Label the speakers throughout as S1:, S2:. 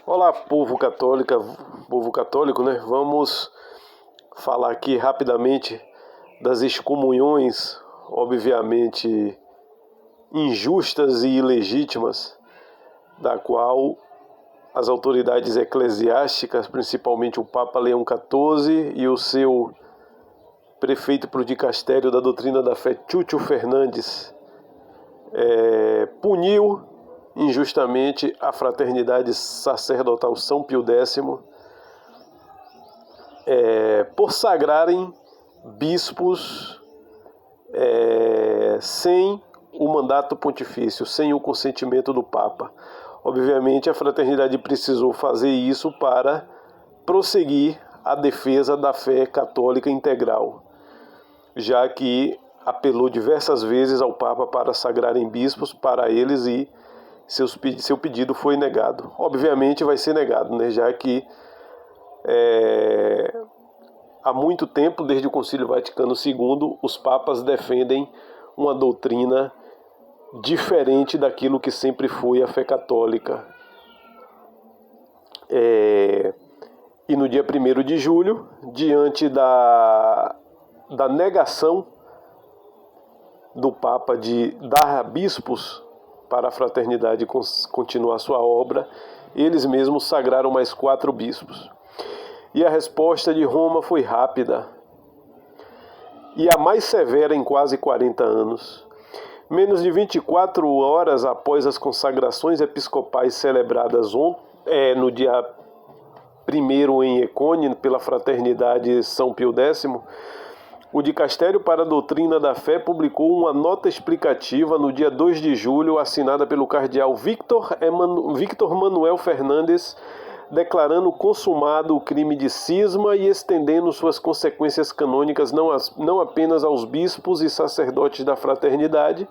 S1: Olá, povo católico, né? Vamos falar aqui rapidamente das excomunhões, obviamente injustas e ilegítimas, da qual as autoridades eclesiásticas, principalmente o Papa Leão XIV e o seu prefeito pro dicastério da doutrina da fé, Chúcio Fernandes, puniu injustamente a fraternidade sacerdotal São Pio X por sagrarem bispos sem o mandato pontifício, sem o consentimento do Papa. Obviamente a fraternidade precisou fazer isso para prosseguir a defesa da fé católica integral, já que apelou diversas vezes ao Papa para sagrarem bispos para eles e seu pedido foi negado. Obviamente vai ser negado, né? Já que há muito tempo, desde o Concílio Vaticano II, os papas defendem uma doutrina diferente daquilo que sempre foi a fé católica. E no dia 1º de julho, diante da negação do Papa de dar bispos para a fraternidade continuar sua obra, eles mesmos sagraram mais 4 bispos. E a resposta de Roma foi rápida e a mais severa em quase 40 anos. Menos de 24 horas após as consagrações episcopais celebradas no dia 1º em Ecônia pela Fraternidade São Pio X, o Dicastério para a Doutrina da Fé publicou uma nota explicativa no dia 2 de julho, assinada pelo cardeal Victor Manuel Fernandes, declarando consumado o crime de cisma e estendendo suas consequências canônicas não apenas aos bispos e sacerdotes da fraternidade,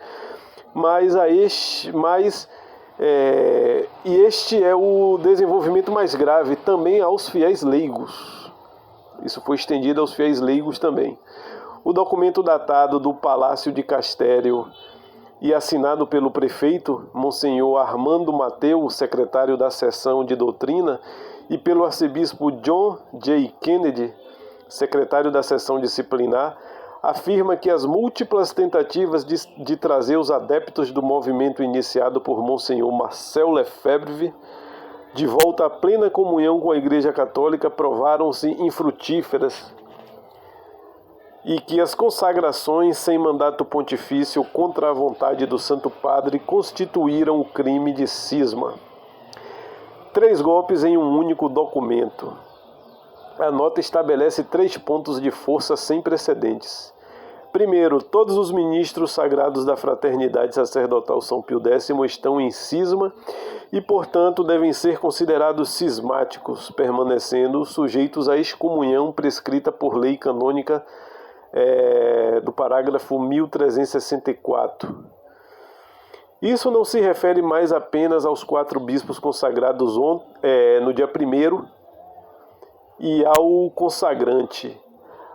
S1: e este é o desenvolvimento mais grave, também aos fiéis leigos. Isso foi estendido aos fiéis leigos também. O documento datado do Palácio de Castério e assinado pelo prefeito, Monsenhor Armando Mateu, secretário da seção de doutrina, e pelo arcebispo John J. Kennedy, secretário da seção disciplinar, afirma que as múltiplas tentativas de trazer os adeptos do movimento iniciado por Monsenhor Marcel Lefebvre de volta à plena comunhão com a Igreja Católica provaram-se infrutíferas e que as consagrações sem mandato pontifício contra a vontade do Santo Padre constituíram o crime de cisma. 3 golpes em um único documento. A nota estabelece 3 pontos de força sem precedentes. Primeiro, todos os ministros sagrados da Fraternidade Sacerdotal São Pio X estão em cisma e, portanto, devem ser considerados cismáticos, permanecendo sujeitos à excomunhão prescrita por lei canônica do parágrafo 1364. Isso não se refere mais apenas aos 4 bispos consagrados no dia 1º e ao consagrante.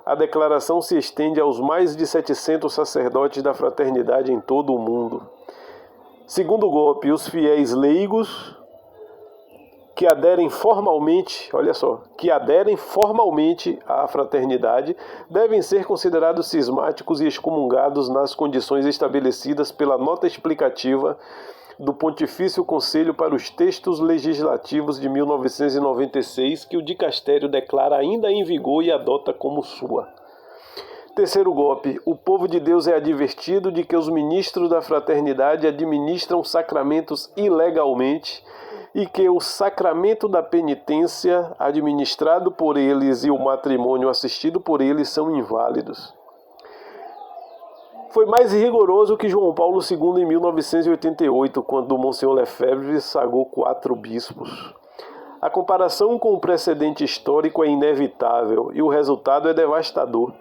S1: A declaração se estende aos mais de 700 sacerdotes da fraternidade em todo o mundo. Segundo golpe, os fiéis leigos que aderem formalmente à fraternidade devem ser considerados cismáticos e excomungados nas condições estabelecidas pela nota explicativa do Pontifício Conselho para os Textos Legislativos de 1996, que o dicastério declara ainda em vigor e adota como sua. Terceiro golpe, o povo de Deus é advertido de que os ministros da fraternidade administram sacramentos ilegalmente e que o sacramento da penitência administrado por eles e o matrimônio assistido por eles são inválidos. Foi mais rigoroso que João Paulo II em 1988, quando Monsenhor Lefebvre sagrou 4 bispos. A comparação com o precedente histórico é inevitável e o resultado é devastador.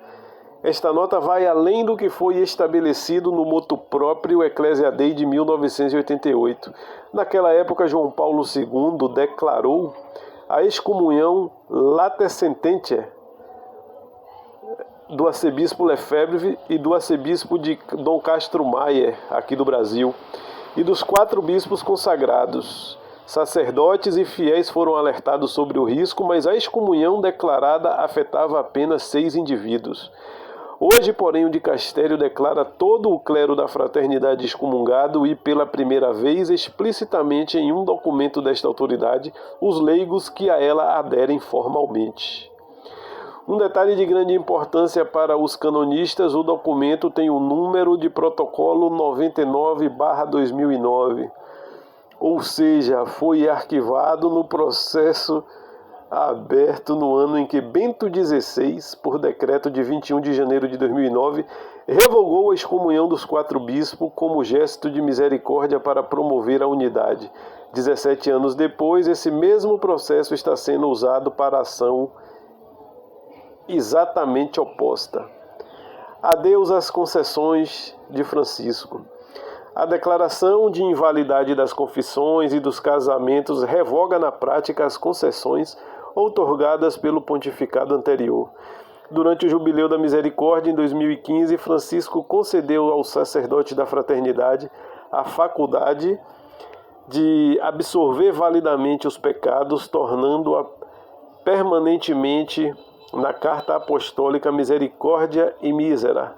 S1: Esta nota vai além do que foi estabelecido no motu próprio Ecclesia Dei de 1988. Naquela época, João Paulo II declarou a excomunhão late sententia do arcebispo Lefebvre e do arcebispo de Dom Castro Maier, aqui do Brasil, e dos 4 bispos consagrados, Sacerdotes e fiéis foram alertados sobre o risco, mas a excomunhão declarada afetava apenas 6 indivíduos. Hoje, porém, o dicastério declara todo o clero da fraternidade excomungado e, pela primeira vez, explicitamente em um documento desta autoridade, os leigos que a ela aderem formalmente. Um detalhe de grande importância para os canonistas, o documento tem o número de protocolo 99/2009, ou seja, foi arquivado no processo aberto no ano em que Bento XVI, por decreto de 21 de janeiro de 2009, revogou a excomunhão dos 4 bispos como gesto de misericórdia para promover a unidade. 17 anos depois, esse mesmo processo está sendo usado para a ação exatamente oposta. Adeus às concessões de Francisco. A declaração de invalidade das confissões e dos casamentos revoga na prática as concessões outorgadas pelo pontificado anterior. Durante o Jubileu da Misericórdia, em 2015, Francisco concedeu aos sacerdotes da fraternidade a faculdade de absorver validamente os pecados, tornando-a permanentemente na Carta Apostólica Misericórdia e Mísera,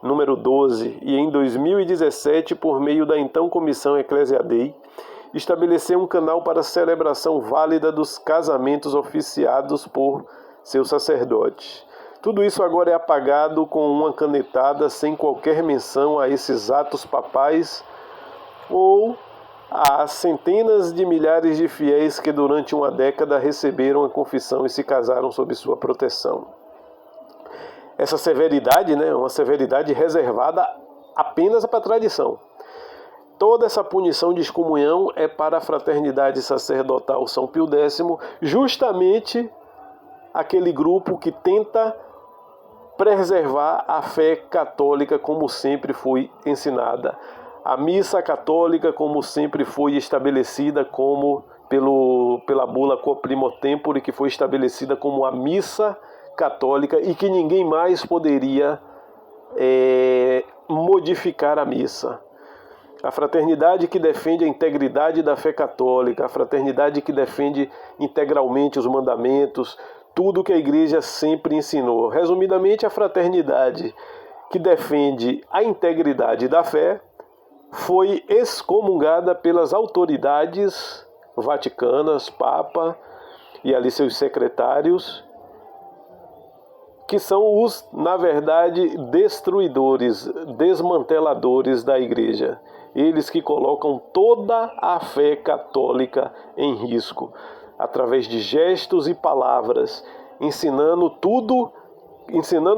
S1: número 12, e em 2017, por meio da então Comissão Ecclesiadei, estabeleceu um canal para celebração válida dos casamentos oficiados por seus sacerdotes. Tudo isso agora é apagado com uma canetada, sem qualquer menção a esses atos papais ou às centenas de milhares de fiéis que durante uma década receberam a confissão e se casaram sob sua proteção. Essa severidade, é uma severidade reservada apenas para a tradição. Toda essa punição de excomunhão é para a fraternidade sacerdotal São Pio X, justamente aquele grupo que tenta preservar a fé católica como sempre foi ensinada. A missa católica como sempre foi estabelecida pela bula Quo Primo Tempore, que foi estabelecida como a missa católica e que ninguém mais poderia modificar a missa. A fraternidade que defende a integridade da fé católica, a fraternidade que defende integralmente os mandamentos, tudo que a Igreja sempre ensinou. Resumidamente, a fraternidade que defende a integridade da fé foi excomungada pelas autoridades vaticanas, Papa e ali seus secretários, que são os, na verdade, destruidores, desmanteladores da Igreja. Eles que colocam toda a fé católica em risco, através de gestos e palavras, ensinando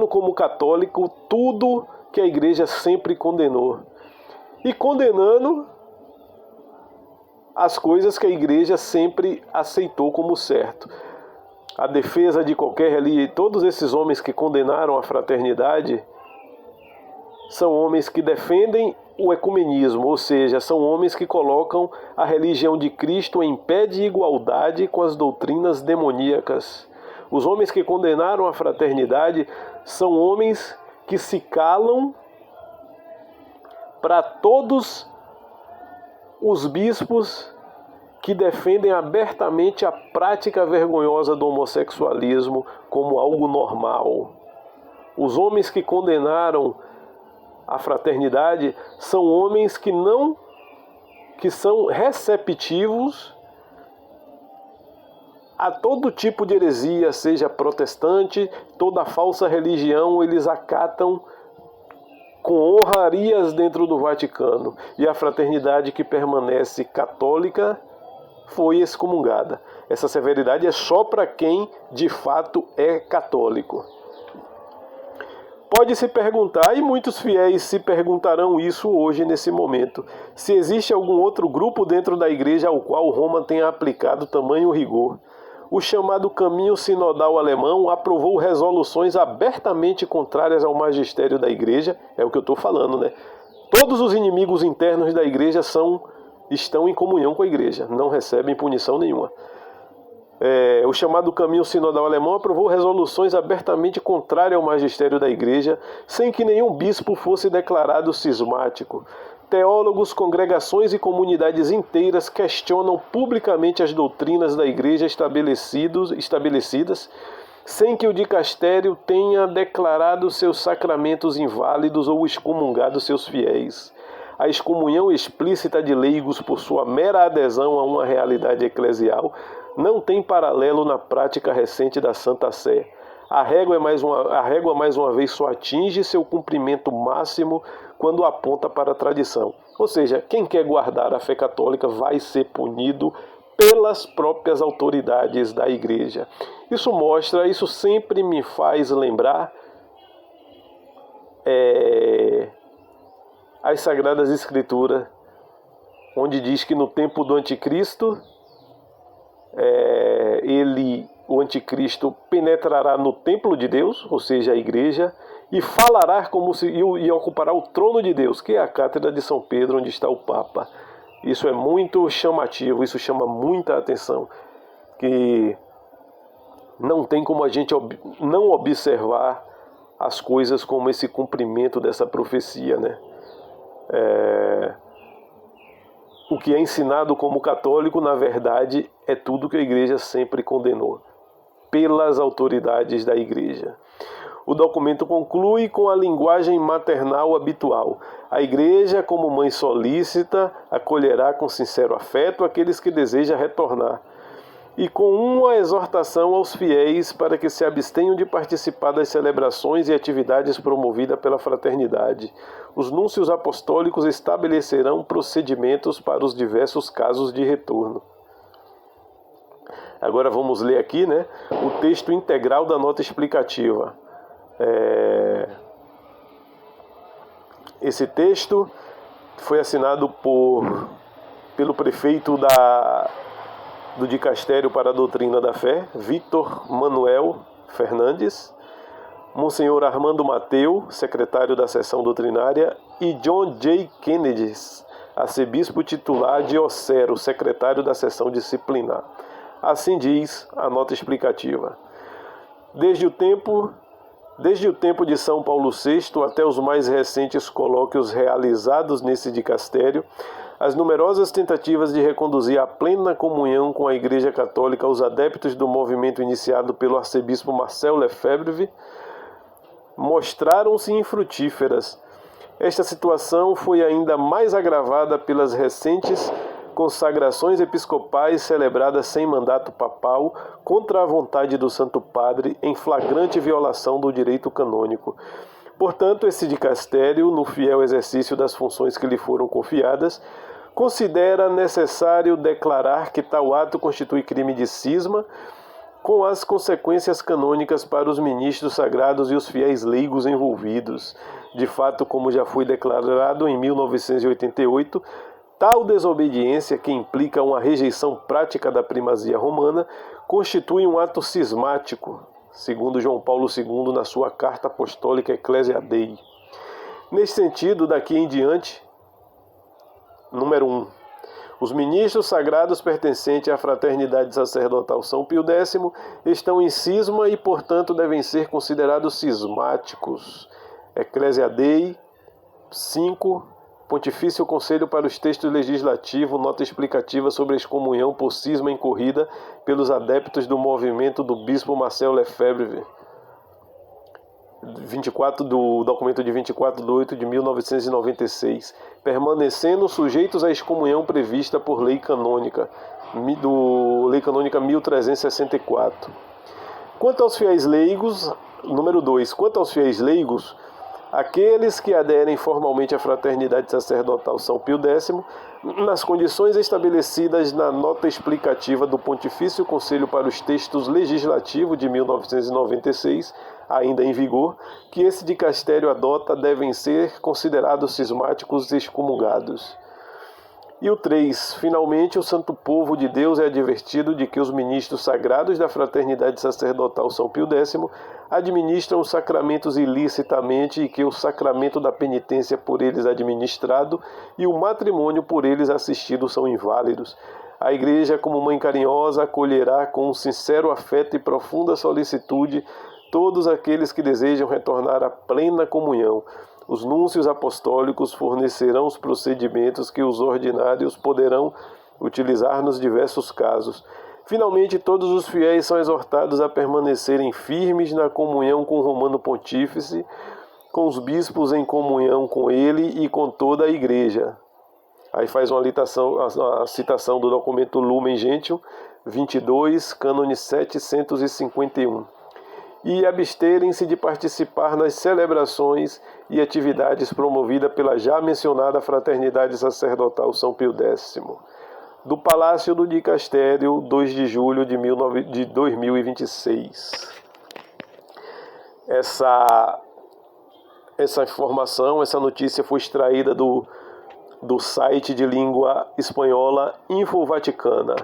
S1: como católico tudo que a Igreja sempre condenou. E condenando as coisas que a Igreja sempre aceitou como certo. A defesa de qualquer religião, todos esses homens que condenaram a fraternidade são homens que defendem o ecumenismo, ou seja, são homens que colocam a religião de Cristo em pé de igualdade com as doutrinas demoníacas. Os homens que condenaram a fraternidade são homens que se calam para todos os bispos que defendem abertamente a prática vergonhosa do homossexualismo como algo normal. Os homens que condenaram a fraternidade são homens que são receptivos a todo tipo de heresia, seja protestante, toda falsa religião, eles acatam com honrarias dentro do Vaticano. E a fraternidade que permanece católica foi excomungada. Essa severidade é só para quem de fato é católico. Pode se perguntar, e muitos fiéis se perguntarão isso hoje nesse momento, se existe algum outro grupo dentro da Igreja ao qual Roma tenha aplicado tamanho rigor. O chamado Caminho Sinodal Alemão aprovou resoluções abertamente contrárias ao magistério da Igreja, é o que eu estou falando, Todos os inimigos internos da Igreja estão em comunhão com a Igreja, não recebem punição nenhuma. O chamado Caminho Sinodal Alemão aprovou resoluções abertamente contrárias ao magistério da Igreja, sem que nenhum bispo fosse declarado cismático. Teólogos, congregações e comunidades inteiras questionam publicamente as doutrinas da Igreja estabelecidas, sem que o dicastério tenha declarado seus sacramentos inválidos ou excomungado seus fiéis. A excomunhão explícita de leigos por sua mera adesão a uma realidade eclesial não tem paralelo na prática recente da Santa Sé. A régua, mais uma vez, só atinge seu cumprimento máximo quando aponta para a tradição. Ou seja, quem quer guardar a fé católica vai ser punido pelas próprias autoridades da Igreja. Isso sempre me faz lembrar as Sagradas Escrituras, onde diz que no tempo do Anticristo, o Anticristo penetrará no templo de Deus, ou seja, a Igreja, e falará e ocupará o trono de Deus, que é a cátedra de São Pedro, onde está o Papa. Isso é muito chamativo, isso chama muita atenção, que não tem como a gente não observar as coisas como esse cumprimento dessa profecia, né? O que é ensinado como católico, na verdade, é tudo que a Igreja sempre condenou, pelas autoridades da Igreja. O documento conclui com a linguagem maternal habitual. A Igreja, como mãe solícita, acolherá com sincero afeto aqueles que desejam retornar, e com uma exortação aos fiéis para que se abstenham de participar das celebrações e atividades promovidas pela fraternidade. Os núncios apostólicos estabelecerão procedimentos para os diversos casos de retorno. Agora vamos ler aqui, o texto integral da nota explicativa. Esse texto foi assinado pelo prefeito do Dicastério para a Doutrina da Fé, Vítor Manuel Fernandes, Monsenhor Armando Mateu, secretário da Seção Doutrinária, e John J. Kennedy, arcebispo titular de Ocero, secretário da Seção Disciplinar. Assim diz a nota explicativa. Desde o tempo de São Paulo VI até os mais recentes colóquios realizados nesse dicastério, as numerosas tentativas de reconduzir a plena comunhão com a Igreja Católica os adeptos do movimento iniciado pelo arcebispo Marcel Lefebvre mostraram-se infrutíferas. Esta situação foi ainda mais agravada pelas recentes consagrações episcopais celebradas sem mandato papal contra a vontade do Santo Padre em flagrante violação do direito canônico. Portanto, esse dicastério, no fiel exercício das funções que lhe foram confiadas, considera necessário declarar que tal ato constitui crime de cisma, com as consequências canônicas para os ministros sagrados e os fiéis leigos envolvidos. De fato, como já foi declarado em 1988, tal desobediência, que implica uma rejeição prática da primazia romana, constitui um ato cismático, segundo João Paulo II na sua Carta Apostólica Ecclesia Dei. Nesse sentido, daqui em diante, número 1. Os ministros sagrados pertencentes à Fraternidade Sacerdotal São Pio X estão em cisma e, portanto, devem ser considerados cismáticos. Ecclesia Dei 5, Pontifício Conselho para os Textos Legislativos, nota explicativa sobre a excomunhão por cisma incorrida pelos adeptos do movimento do bispo Marcel Lefebvre, 24 do documento de 24 de 8 de 1996, permanecendo sujeitos à excomunhão prevista por lei canônica, Lei Canônica 1364. Quanto aos fiéis leigos, número 2, quanto aos fiéis leigos, aqueles que aderem formalmente à Fraternidade Sacerdotal São Pio X, nas condições estabelecidas na nota explicativa do Pontifício Conselho para os Textos Legislativos de 1996, ainda em vigor, que esse dicastério adota, devem ser considerados cismáticos e excomungados. E o 3. Finalmente, o Santo Povo de Deus é advertido de que os ministros sagrados da Fraternidade Sacerdotal São Pio X administram os sacramentos ilicitamente e que o sacramento da penitência por eles administrado e o matrimônio por eles assistido são inválidos. A Igreja, como mãe carinhosa, acolherá com um sincero afeto e profunda solicitude todos aqueles que desejam retornar à plena comunhão. Os núncios apostólicos fornecerão os procedimentos que os ordinários poderão utilizar nos diversos casos. Finalmente, todos os fiéis são exortados a permanecerem firmes na comunhão com o Romano Pontífice, com os bispos em comunhão com ele e com toda a Igreja. Aí faz a citação do documento Lumen Gentium 22, cânone 751. E absterem-se de participar nas celebrações e atividades promovidas pela já mencionada Fraternidade Sacerdotal São Pio X. Do Palácio do Dicastério, 2 de julho de 2026. Essa informação, essa notícia foi extraída do site de língua espanhola Info Vaticana.